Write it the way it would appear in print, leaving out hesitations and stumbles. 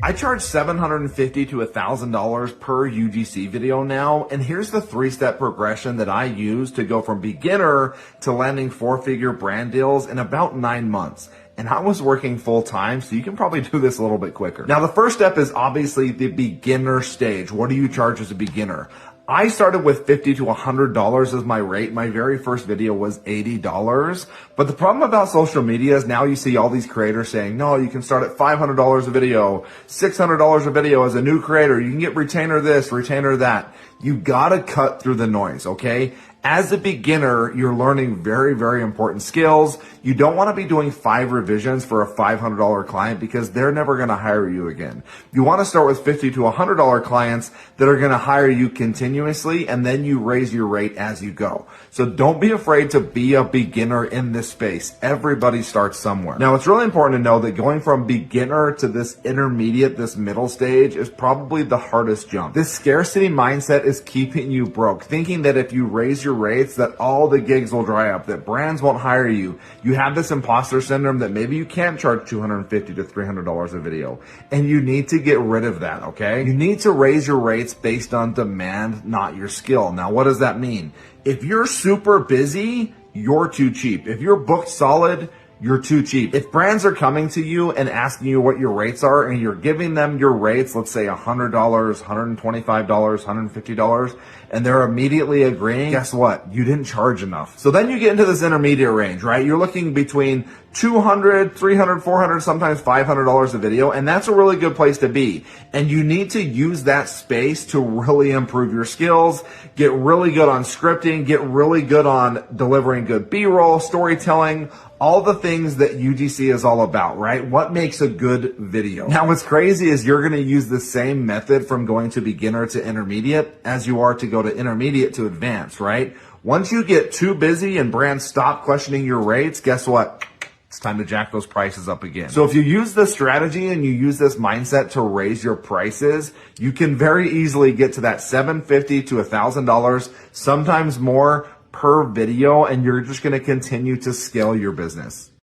I charge $750 to $1,000 per UGC video now, and here's the 3-step progression that I use to go from beginner to landing 4-figure brand deals in about 9 months. And I was working full time, so you can probably do this a little bit quicker. Now, the first step is obviously the beginner stage. What do you charge as a beginner? I started with $50 to $100 as my rate. My very first video was $80. But the problem about social media is now you see all these creators saying, no, you can start at $500 a video, $600 a video as a new creator. You can get retainer this, retainer that. You gotta cut through the noise, okay? As a beginner, you're learning very, very important skills. You don't want to be doing 5 revisions for a $500 client because they're never going to hire you again. You want to start with $50 to $100 clients that are going to hire you continuously, and then you raise your rate as you go. So don't be afraid to be a beginner in this space. Everybody starts somewhere. Now, it's really important to know that going from beginner to this intermediate, this middle stage is probably the hardest jump. This scarcity mindset is keeping you broke, thinking that if you raise your rates that all the gigs will dry up, that brands won't hire you. You have this imposter syndrome that maybe you can't charge $250 to $300 a video, and you need to get rid of that, okay? You need to raise your rates based on demand, not your skill. Now, what does that mean? If you're super busy, you're too cheap. If you're booked solid, you're too cheap. If brands are coming to you and asking you what your rates are and you're giving them your rates, let's say $100, $125, $150, and they're immediately agreeing, guess what? You didn't charge enough. So then you get into this intermediate range, right? You're looking between $200, $300, $400, sometimes $500 a video, and that's a really good place to be. And you need to use that space to really improve your skills, get really good on scripting, get really good on delivering good B-roll, storytelling, all the things that UGC is all about, right? What makes a good video? Now, what's crazy is you're going to use the same method from going to beginner to intermediate as you are to go to intermediate to advanced, right? Once you get too busy and brands stop questioning your rates, guess what? It's time to jack those prices up again. So if you use this strategy and you use this mindset to raise your prices, you can very easily get to that $750 to $1,000, sometimes more per video, and you're just going to continue to scale your business.